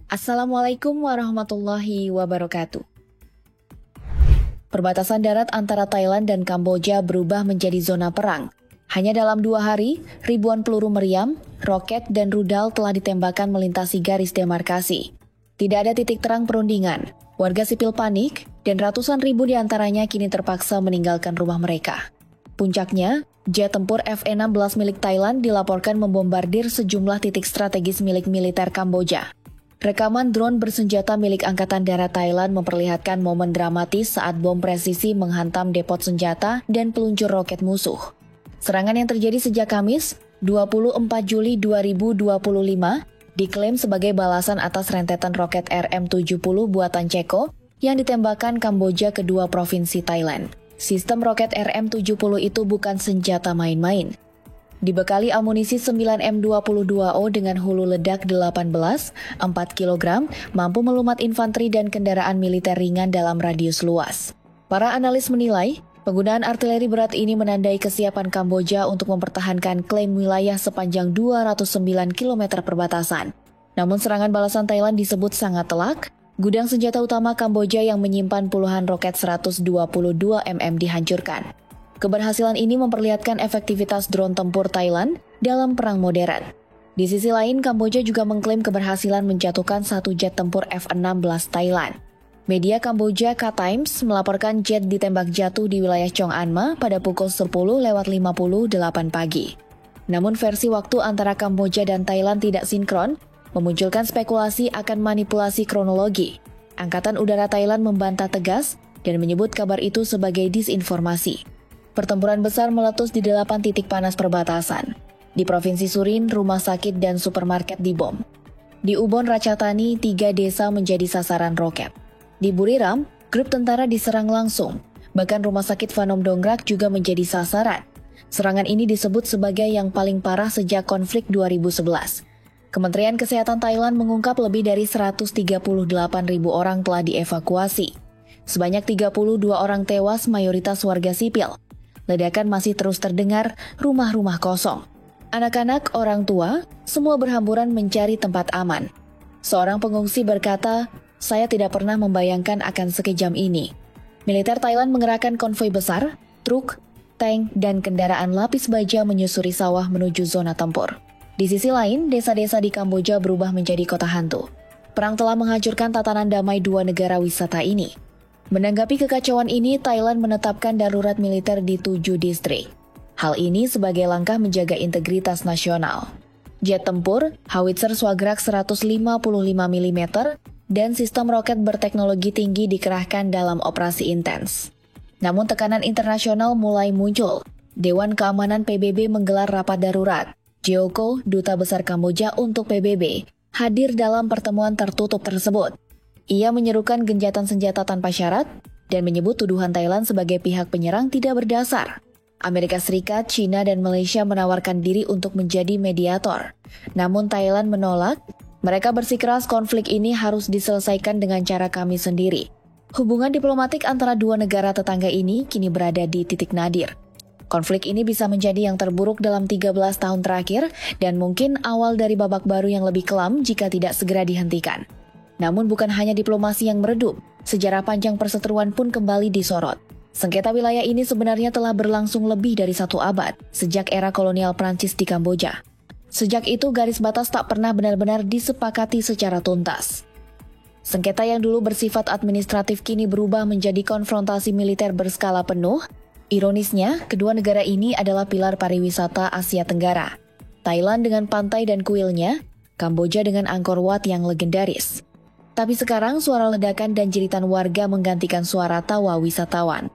Assalamualaikum warahmatullahi wabarakatuh. Perbatasan darat antara Thailand dan Kamboja berubah menjadi zona perang. Hanya dalam 2 hari, ribuan peluru meriam, roket, dan rudal telah ditembakkan melintasi garis demarkasi. Tidak ada titik terang perundingan, warga sipil panik, dan ratusan ribu diantaranya kini terpaksa meninggalkan rumah mereka. Puncaknya, jet tempur F-16 milik Thailand dilaporkan membombardir sejumlah titik strategis milik militer Kamboja. Rekaman drone bersenjata milik Angkatan Darat Thailand memperlihatkan momen dramatis saat bom presisi menghantam depot senjata dan peluncur roket musuh. Serangan yang terjadi sejak Kamis, 24 Juli 2025, diklaim sebagai balasan atas rentetan roket RM-70 buatan Ceko yang ditembakkan Kamboja ke 2 provinsi Thailand. Sistem roket RM-70 itu bukan senjata main-main. Dibekali amunisi 9M22O dengan hulu ledak 18, 4 kg, mampu melumat infanteri dan kendaraan militer ringan dalam radius luas. Para analis menilai, penggunaan artileri berat ini menandai kesiapan Kamboja untuk mempertahankan klaim wilayah sepanjang 209 km perbatasan. Namun serangan balasan Thailand disebut sangat telak. Gudang senjata utama Kamboja yang menyimpan puluhan roket 122 mm dihancurkan. Keberhasilan ini memperlihatkan efektivitas drone tempur Thailand dalam perang modern. Di sisi lain, Kamboja juga mengklaim keberhasilan menjatuhkan 1 jet tempur F-16 Thailand. Media Kamboja K-Times melaporkan jet ditembak jatuh di wilayah Chong An Ma pada pukul 10:58 pagi. Namun versi waktu antara Kamboja dan Thailand tidak sinkron, memunculkan spekulasi akan manipulasi kronologi. Angkatan Udara Thailand membantah tegas dan menyebut kabar itu sebagai disinformasi. Pertempuran besar meletus di 8 titik panas perbatasan. Di Provinsi Surin, rumah sakit dan supermarket dibom. Di Ubon Ratchathani, 3 desa menjadi sasaran roket. Di Buriram, grup tentara diserang langsung. Bahkan rumah sakit Phnom Dongrak juga menjadi sasaran. Serangan ini disebut sebagai yang paling parah sejak konflik 2011. Kementerian Kesehatan Thailand mengungkap lebih dari 138.000 orang telah dievakuasi. Sebanyak 32 orang tewas, mayoritas warga sipil. Ledakan masih terus terdengar, rumah-rumah kosong. Anak-anak, orang tua, semua berhamburan mencari tempat aman. Seorang pengungsi berkata, "Saya tidak pernah membayangkan akan sekejam ini." Militer Thailand mengerahkan konvoi besar, truk, tank, dan kendaraan lapis baja menyusuri sawah menuju zona tempur. Di sisi lain, desa-desa di Kamboja berubah menjadi kota hantu. Perang telah menghancurkan tatanan damai 2 negara wisata ini. Menanggapi kekacauan ini, Thailand menetapkan darurat militer di 7 distrik. Hal ini sebagai langkah menjaga integritas nasional. Jet tempur, howitzer Swagrach 155 mm, dan sistem roket berteknologi tinggi dikerahkan dalam operasi intens. Namun tekanan internasional mulai muncul. Dewan Keamanan PBB menggelar rapat darurat. Joko, Duta Besar Kamboja untuk PBB, hadir dalam pertemuan tertutup tersebut. Ia menyerukan gencatan senjata tanpa syarat dan menyebut tuduhan Thailand sebagai pihak penyerang tidak berdasar. Amerika Serikat, China, dan Malaysia menawarkan diri untuk menjadi mediator. Namun Thailand menolak. Mereka bersikeras konflik ini harus diselesaikan dengan cara kami sendiri. Hubungan diplomatik antara 2 negara tetangga ini kini berada di titik nadir. Konflik ini bisa menjadi yang terburuk dalam 13 tahun terakhir dan mungkin awal dari babak baru yang lebih kelam jika tidak segera dihentikan. Namun bukan hanya diplomasi yang meredup, sejarah panjang perseteruan pun kembali disorot. Sengketa wilayah ini sebenarnya telah berlangsung lebih dari 1 abad, sejak era kolonial Prancis di Kamboja. Sejak itu garis batas tak pernah benar-benar disepakati secara tuntas. Sengketa yang dulu bersifat administratif kini berubah menjadi konfrontasi militer berskala penuh. Ironisnya, kedua negara ini adalah pilar pariwisata Asia Tenggara. Thailand dengan pantai dan kuilnya, Kamboja dengan Angkor Wat yang legendaris. Tapi sekarang suara ledakan dan jeritan warga menggantikan suara tawa wisatawan.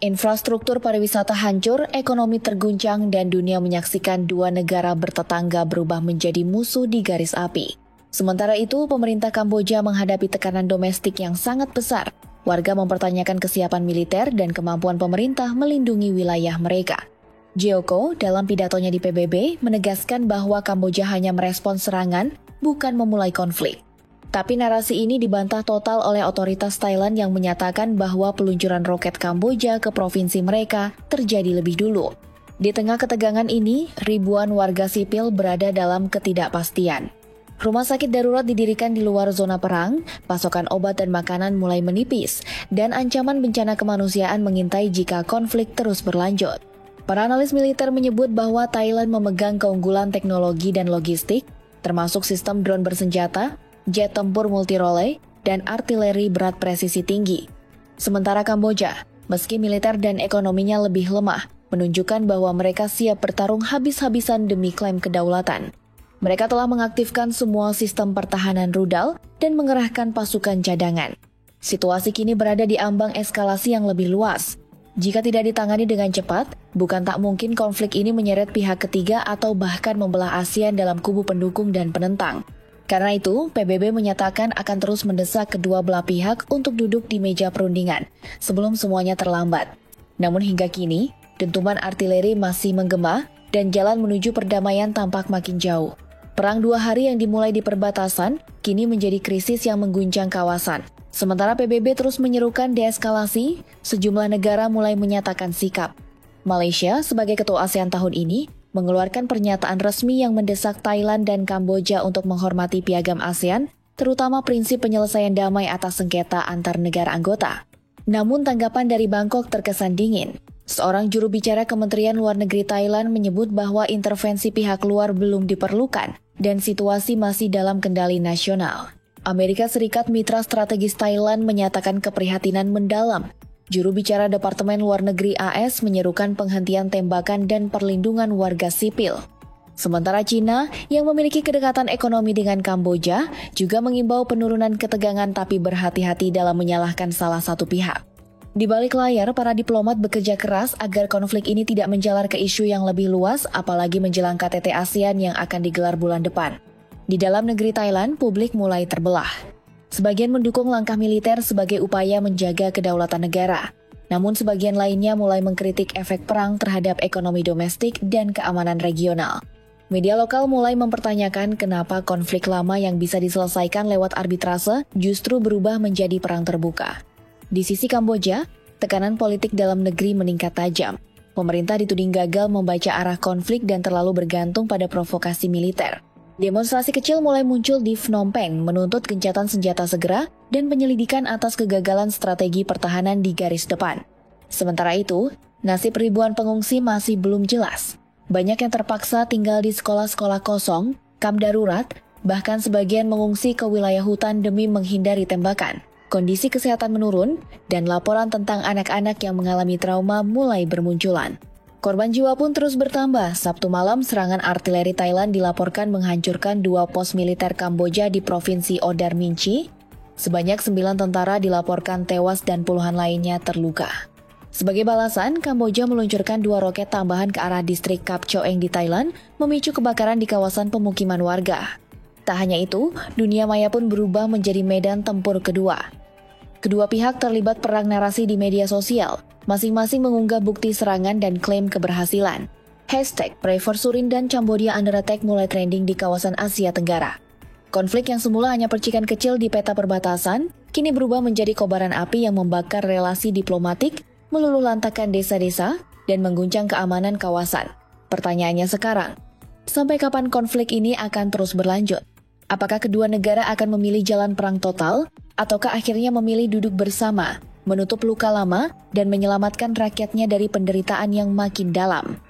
Infrastruktur pariwisata hancur, ekonomi terguncang, dan dunia menyaksikan 2 negara bertetangga berubah menjadi musuh di garis api. Sementara itu, pemerintah Kamboja menghadapi tekanan domestik yang sangat besar. Warga mempertanyakan kesiapan militer dan kemampuan pemerintah melindungi wilayah mereka. Joko dalam pidatonya di PBB menegaskan bahwa Kamboja hanya merespons serangan, bukan memulai konflik. Tapi narasi ini dibantah total oleh otoritas Thailand yang menyatakan bahwa peluncuran roket Kamboja ke provinsi mereka terjadi lebih dulu. Di tengah ketegangan ini, ribuan warga sipil berada dalam ketidakpastian. Rumah sakit darurat didirikan di luar zona perang, pasokan obat dan makanan mulai menipis, dan ancaman bencana kemanusiaan mengintai jika konflik terus berlanjut. Para analis militer menyebut bahwa Thailand memegang keunggulan teknologi dan logistik, termasuk sistem drone bersenjata, jet tempur multirole, dan artileri berat presisi tinggi. Sementara Kamboja, meski militer dan ekonominya lebih lemah, menunjukkan bahwa mereka siap bertarung habis-habisan demi klaim kedaulatan. Mereka telah mengaktifkan semua sistem pertahanan rudal dan mengerahkan pasukan cadangan. Situasi kini berada di ambang eskalasi yang lebih luas. Jika tidak ditangani dengan cepat, bukan tak mungkin konflik ini menyeret pihak ketiga atau bahkan membelah ASEAN dalam kubu pendukung dan penentang. Karena itu, PBB menyatakan akan terus mendesak kedua belah pihak untuk duduk di meja perundingan sebelum semuanya terlambat. Namun hingga kini, dentuman artileri masih menggema dan jalan menuju perdamaian tampak makin jauh. Perang 2 hari yang dimulai di perbatasan kini menjadi krisis yang mengguncang kawasan. Sementara PBB terus menyerukan deeskalasi, sejumlah negara mulai menyatakan sikap. Malaysia sebagai ketua ASEAN tahun ini mengeluarkan pernyataan resmi yang mendesak Thailand dan Kamboja untuk menghormati piagam ASEAN, terutama prinsip penyelesaian damai atas sengketa antar negara anggota. Namun tanggapan dari Bangkok terkesan dingin. Seorang juru bicara Kementerian Luar Negeri Thailand menyebut bahwa intervensi pihak luar belum diperlukan dan situasi masih dalam kendali nasional. Amerika Serikat, mitra strategis Thailand, menyatakan keprihatinan mendalam. Juru bicara Departemen Luar Negeri AS menyerukan penghentian tembakan dan perlindungan warga sipil. Sementara China, yang memiliki kedekatan ekonomi dengan Kamboja, juga mengimbau penurunan ketegangan tapi berhati-hati dalam menyalahkan salah satu pihak. Di balik layar, para diplomat bekerja keras agar konflik ini tidak menjalar ke isu yang lebih luas, apalagi menjelang KTT ASEAN yang akan digelar bulan depan. Di dalam negeri Thailand, publik mulai terbelah. Sebagian mendukung langkah militer sebagai upaya menjaga kedaulatan negara. Namun sebagian lainnya mulai mengkritik efek perang terhadap ekonomi domestik dan keamanan regional. Media lokal mulai mempertanyakan kenapa konflik lama yang bisa diselesaikan lewat arbitrase justru berubah menjadi perang terbuka. Di sisi Kamboja, tekanan politik dalam negeri meningkat tajam. Pemerintah dituding gagal membaca arah konflik dan terlalu bergantung pada provokasi militer. Demonstrasi kecil mulai muncul di Phnom Penh menuntut gencatan senjata segera dan penyelidikan atas kegagalan strategi pertahanan di garis depan. Sementara itu, nasib ribuan pengungsi masih belum jelas. Banyak yang terpaksa tinggal di sekolah-sekolah kosong, kamp darurat, bahkan sebagian mengungsi ke wilayah hutan demi menghindari tembakan. Kondisi kesehatan menurun, dan laporan tentang anak-anak yang mengalami trauma mulai bermunculan. Korban jiwa pun terus bertambah. Sabtu malam, serangan artileri Thailand dilaporkan menghancurkan 2 pos militer Kamboja di Provinsi Odar Minchi. Sebanyak 9 tentara dilaporkan tewas dan puluhan lainnya terluka. Sebagai balasan, Kamboja meluncurkan 2 roket tambahan ke arah distrik Kap Choeng di Thailand, memicu kebakaran di kawasan pemukiman warga. Tak hanya itu, dunia maya pun berubah menjadi medan tempur kedua. Kedua pihak terlibat perang narasi di media sosial, masing-masing mengunggah bukti serangan dan klaim keberhasilan. #Pray for Surin dan Cambodia under attack mulai trending di kawasan Asia Tenggara. Konflik yang semula hanya percikan kecil di peta perbatasan, kini berubah menjadi kobaran api yang membakar relasi diplomatik, meluluhlantakkan desa-desa, dan mengguncang keamanan kawasan. Pertanyaannya sekarang, sampai kapan konflik ini akan terus berlanjut? Apakah kedua negara akan memilih jalan perang total, ataukah akhirnya memilih duduk bersama, menutup luka lama, dan menyelamatkan rakyatnya dari penderitaan yang makin dalam?